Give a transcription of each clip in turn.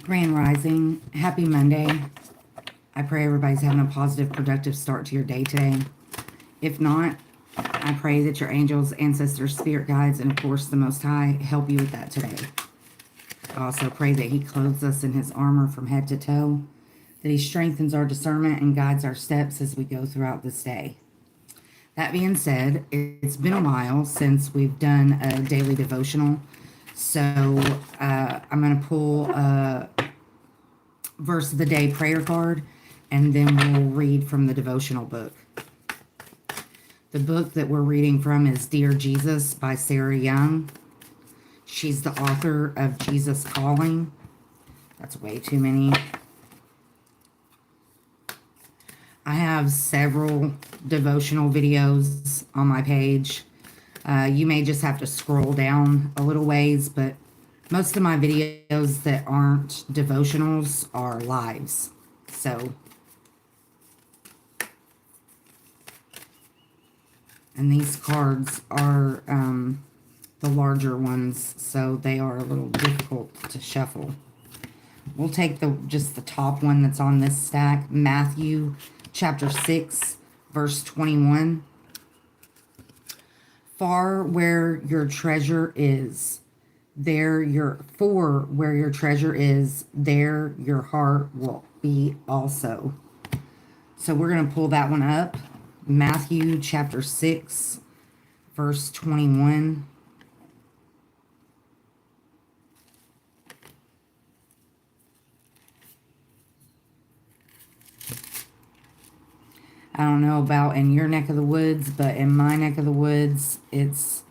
Grand Rising. Happy Monday. I pray everybody's having a positive, productive start to your day today. If not, I pray that your angels, ancestors, spirit guides, and of course the Most High help you with that today. I also pray that He clothes us in His armor from head to toe, that He strengthens our discernment and guides our steps as we go throughout this day. That being said, it's been a while since we've done a daily devotional, so I'm going to pull a verse of the day prayer card, and then we'll read from the devotional book. The book that we're reading from is Dear Jesus by Sarah Young. She's the author of Jesus Calling. That's way too many. I have several devotional videos on my page. You may just have to scroll down a little ways, but most of my videos that aren't devotionals are lives. So, and these cards are the larger ones, so they are a little difficult to shuffle. We'll take just the top one that's on this stack, Matthew chapter 6, verse 21. For where your treasure is, there your heart will be also. So we're going to pull that one up. Matthew chapter 6, verse 21. I don't know about in your neck of the woods, but in my neck of the woods, it's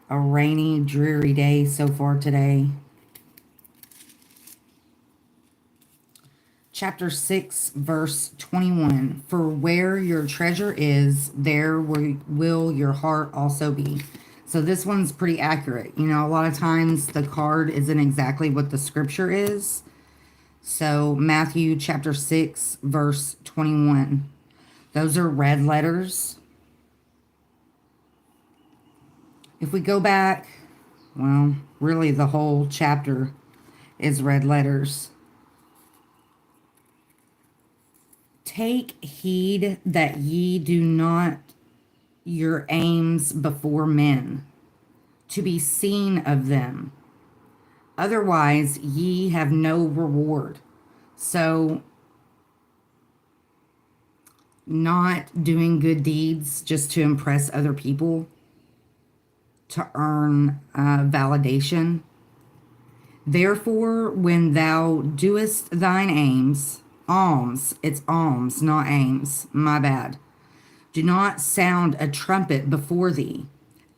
a rainy, dreary day so far today. Chapter 6, verse 21. For where your treasure is, there will your heart also be. So this one's pretty accurate. You know, a lot of times the card isn't exactly what the scripture is. So Matthew chapter 6, verse 21. Those are red letters. If we go back, well, really the whole chapter is red letters. Take heed that ye do not your aims before men, to be seen of them. Otherwise ye have no reward. So, not doing good deeds just to impress other people, to earn validation. Therefore, when thou doest thine alms, it's alms, not aims, my bad. Do not sound a trumpet before thee,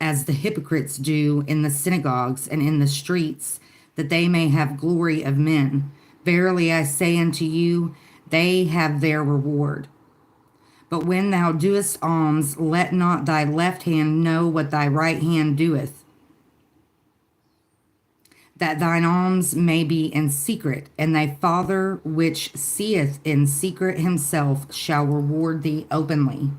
as the hypocrites do in the synagogues and in the streets, that they may have glory of men. Verily I say unto you, they have their reward. But when thou doest alms, let not thy left hand know what thy right hand doeth, that thine alms may be in secret, and thy Father which seeth in secret himself shall reward thee openly.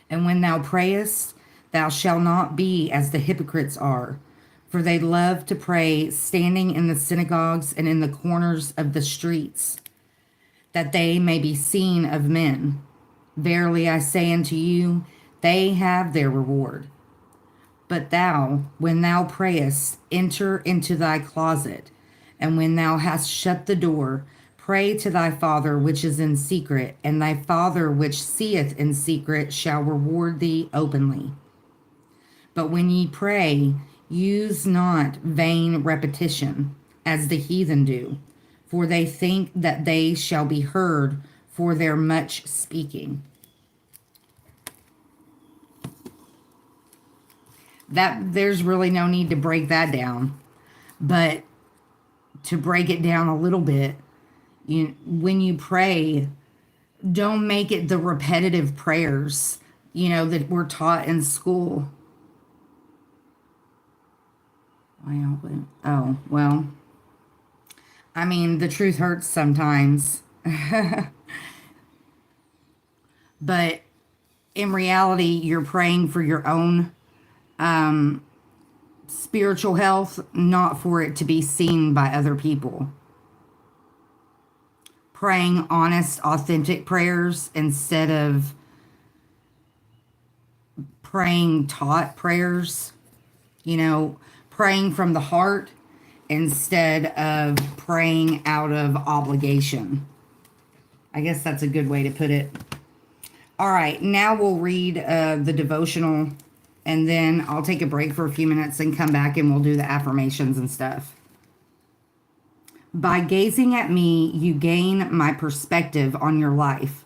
And when thou prayest, thou shalt not be as the hypocrites are, for they love to pray standing in the synagogues and in the corners of the streets, that they may be seen of men. Verily I say unto you, they have their reward. But thou, when thou prayest, enter into thy closet, and when thou hast shut the door, pray to thy Father which is in secret, and thy Father which seeth in secret shall reward thee openly. But when ye pray, use not vain repetition, as the heathen do, for they think that they shall be heard for their much speaking. That there's really no need to break that down, but to break it down a little bit, when you pray, don't make it the repetitive prayers, that we're taught in school. Oh, well, I mean, the truth hurts sometimes. But in reality, you're praying for your own spiritual health, not for it to be seen by other people. praying honest, authentic prayers instead of praying taught prayers, praying from the heart instead of praying out of obligation. I guess that's a good way to put it. All right, now we'll read the devotional, and then I'll take a break for a few minutes and come back and we'll do the affirmations and stuff. By gazing at me, you gain my perspective on your life.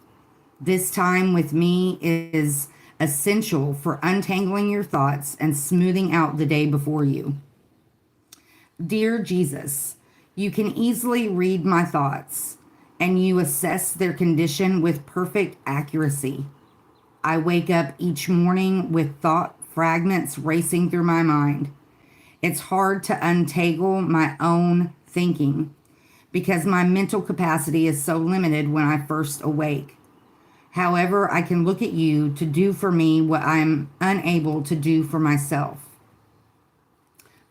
This time with me is essential for untangling your thoughts and smoothing out the day before you. Dear Jesus, you can easily read my thoughts, and you assess their condition with perfect accuracy. I wake up each morning with thought fragments racing through my mind. It's hard to untangle my own thinking because my mental capacity is so limited when I first awake. However, I can look at you to do for me what I'm unable to do for myself.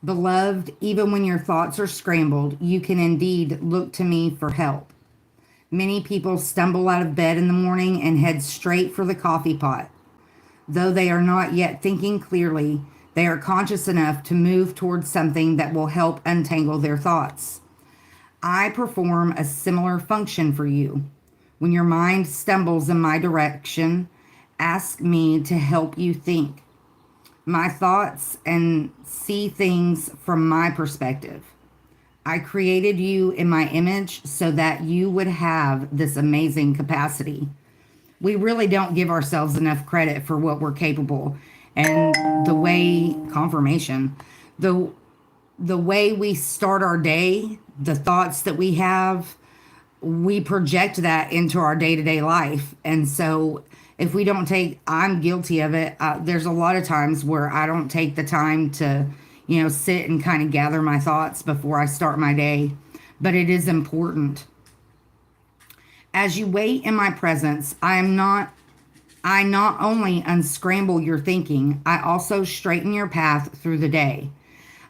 Beloved, even when your thoughts are scrambled, you can indeed look to me for help. Many people stumble out of bed in the morning and head straight for the coffee pot. Though they are not yet thinking clearly, they are conscious enough to move towards something that will help untangle their thoughts. I perform a similar function for you. When your mind stumbles in my direction, ask me to help you think my thoughts and see things from my perspective. I created you in my image so that you would have this amazing capacity. We really don't give ourselves enough credit for what we're capable. And the way we start our day, the thoughts that we have, we project that into our day-to-day life. And so if we don't I'm guilty of it. There's a lot of times where I don't take the time to sit and kind of gather my thoughts before I start my day, but it is important. As you wait in my presence, I not only unscramble your thinking, I also straighten your path through the day.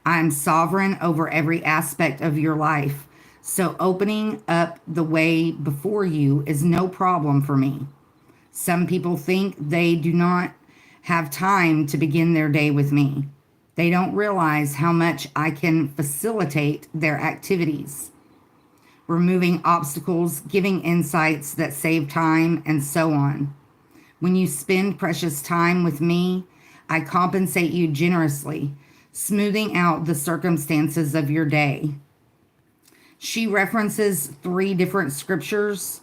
I am sovereign over every aspect of your life, so opening up the way before you is no problem for me. Some people think they do not have time to begin their day with me. They don't realize how much I can facilitate their activities, removing obstacles, giving insights that save time, and so on. When you spend precious time with me, I compensate you generously, smoothing out the circumstances of your day. She references 3 different scriptures.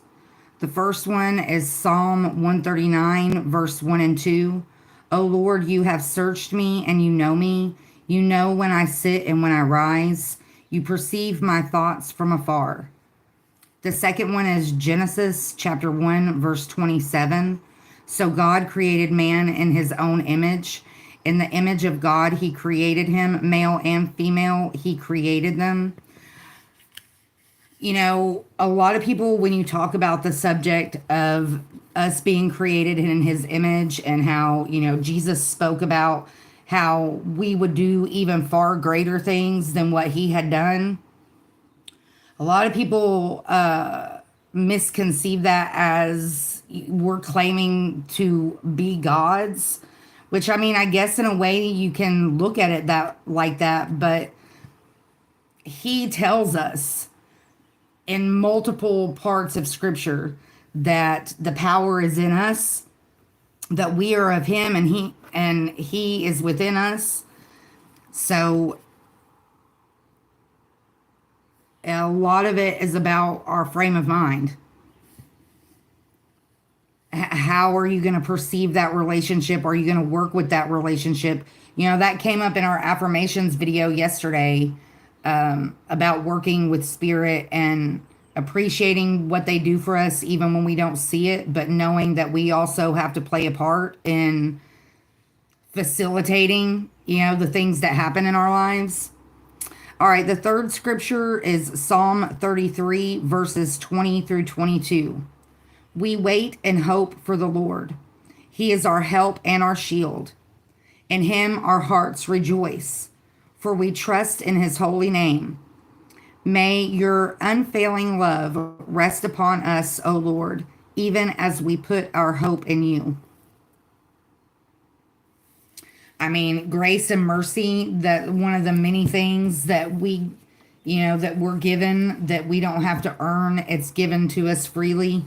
The first one is Psalm 139, verse 1 and 2. O Lord, you have searched me and you know me. You know when I sit and when I rise. You perceive my thoughts from afar. The second one is Genesis chapter 1, verse 27. So God created man in his own image. In the image of God, he created him, male and female, he created them. A lot of people, when you talk about the subject of us being created in his image and how, Jesus spoke about how we would do even far greater things than what he had done. A lot of people misconceive that as we're claiming to be gods, which, I guess in a way you can look at it like that, but he tells us in multiple parts of scripture that the power is in us, that we are of him and he is within us. So a lot of it is about our frame of mind. How are you going to perceive that relationship? Are you going to work with that relationship? That came up in our affirmations video yesterday, about working with spirit and appreciating what they do for us even when we don't see it, but knowing that we also have to play a part in facilitating, the things that happen in our lives. All right, the third scripture is Psalm 33, verses 20 through 22. We wait and hope for the Lord. He is our help and our shield. In him our hearts rejoice, for we trust in his holy name. May your unfailing love rest upon us, O Lord, even as we put our hope in you. I mean, grace and mercy, that one of the many things that we, that we're given, that we don't have to earn, it's given to us freely.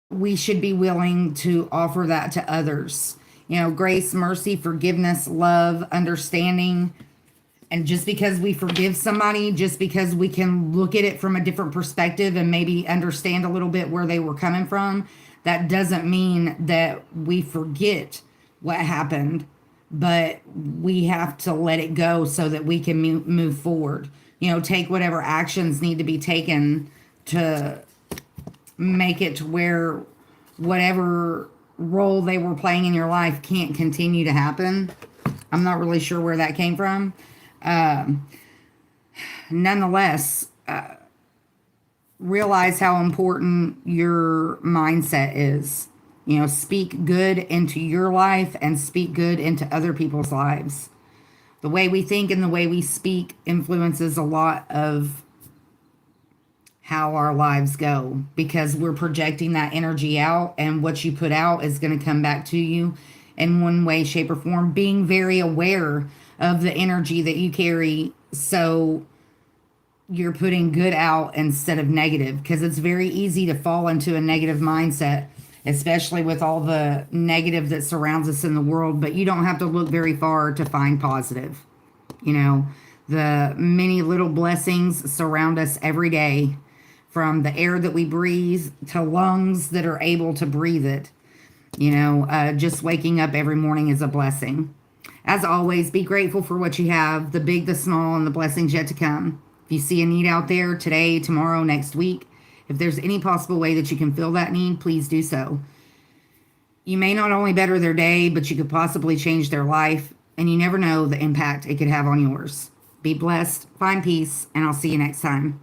We should be willing to offer that to others. Grace, mercy, forgiveness, love, understanding. And just because we forgive somebody, just because we can look at it from a different perspective and maybe understand a little bit where they were coming from, that doesn't mean that we forget what happened, but we have to let it go so that we can move forward. Take whatever actions need to be taken to make it to where whatever role they were playing in your life can't continue to happen. I'm not really sure where that came from. Nonetheless, realize how important your mindset is. Speak good into your life and speak good into other people's lives. The way we think and the way we speak influences a lot of how our lives go, because we're projecting that energy out, and what you put out is going to come back to you in one way, shape, or form. Being very aware of the energy that you carry, so you're putting good out instead of negative, because it's very easy to fall into a negative mindset, especially with all the negative that surrounds us in the world. But you don't have to look very far to find positive. The many little blessings surround us every day, from the air that we breathe to lungs that are able to breathe it. Just waking up every morning is a blessing. As always, be grateful for what you have, the big, the small, and the blessings yet to come. If you see a need out there today, tomorrow, next week, if there's any possible way that you can fill that need, please do so. You may not only better their day, but you could possibly change their life, and you never know the impact it could have on yours. Be blessed, find peace, and I'll see you next time.